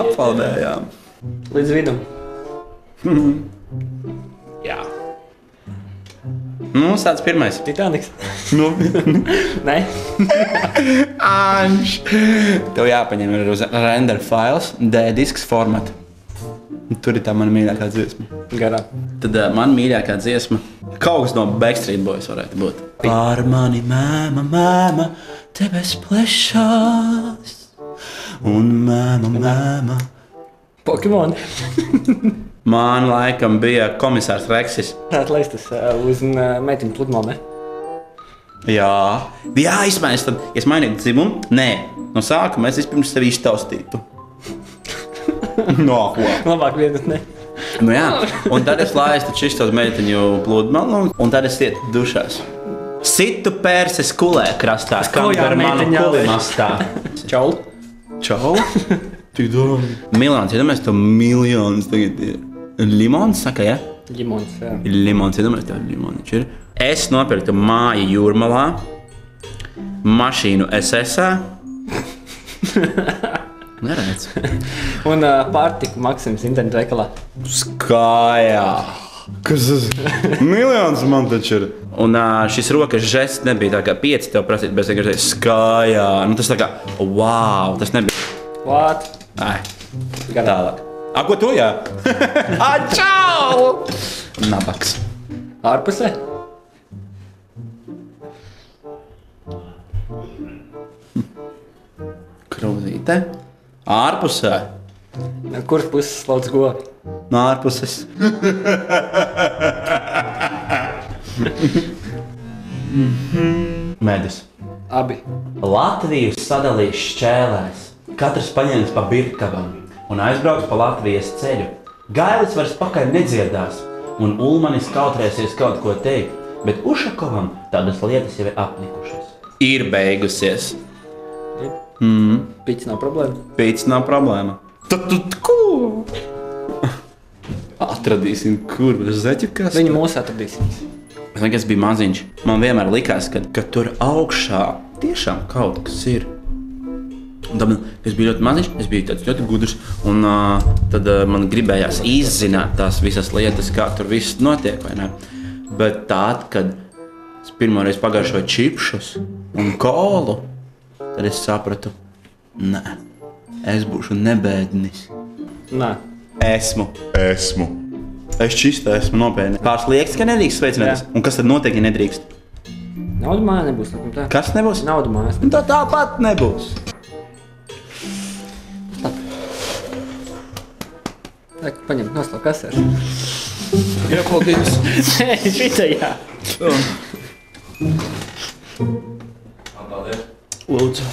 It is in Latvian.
Apfaldējām. Līdz vidum. Jā. Nu, sāc pirmais. Titaniks. Nu, Nē. Anš. Tev jāpaņem ir uz render files, D-disks formata. Tur ir tā mana mīļākā dziesma. Garā. Tad man mīļākā dziesma kaut kas no Backstreet Boys varētu būt. Par mani mēma, mēma, tebes plešās. Un mēma, mēma. Pokemon. Man laikam bija komisārs Reksis. Tātad laistas uz meitiņu pludmali, ne? Jā. Jā, izmaiņas tad, ja es mainītu dzimumu, nē. No sākuma es vispirms sevi iztaustītu. No, ko? Labāk vienas, ne? Nu jā, un tad es laistu čistos meitiņu pludmalu, un tad es ietu dušās. Situ pērses kulē krastā, kam gar manu kulimastā. Čau. Čau? Tik doma. Milāns, iedomājies, tev miljonus tagad ir. Limons, saka, ja? Limons, jā. Limons, iedomājies, tev limoniņš ir. Es nopirktu māju Jūrmalā, mašīnu SS-ā. Neredz. Un pārtiku Maksims internetu veikalā. Skājā. Kas tas? Miljons man taču ir. Un šis rokas žests nebija tā kā 5 tev prasīt, bet vienkārši skājā. Nu tas tā kā, wow, tas nebija. What? Ai, tālāk. A, ko tu, jā? A, čau! Nabaks. Ārpusē? Krūzīte. Ārpusē. Kuras puses slauc govi? No ārpuses. Medus. Abi. Latviju sadalīs šķēlēs. Katrs paņems pa birkavam un aizbrauks pa Latvijas ceļu. Gailis vairs pakaļ nedziedās, un Ulmanis kautrēsies kaut ko teikt, bet Ušakovam tādas lietas jau ir apnikušas. Ir beigusies. Piķis nav problēma. Piķis nav problēma. Tad ko? Atradīsim, kur zeķu kas. Viņu mūs atradīsim. Es biju maziņš. Man vienmēr likās, ka tur augšā tiešām kaut kas ir. Un tad, es biju ļoti maziņš, es biju tāds ļoti gudrs. Un tad man gribējās izzināt tās visas lietas, kā tur viss notiek, vai ne? Bet tād, kad es pirmoreiz pagājušoju čipšus un kolu, tad es sapratu, nē, es būšu nebēdnis. Nē. Esmu. Es čista esmu nopietni. Pāris liekas, ka nedrīkst sveicināties. Un kas tad notiek, ja nedrīkst? Naudu mājā nebūs. Tā. Kas nebūs? Naudu mājās. Un tā tāpat nebūs. Tā, paņem, noslauc kasēšu. Jā, paldies. Nē, šitā jā. Paldies. Lūdzu.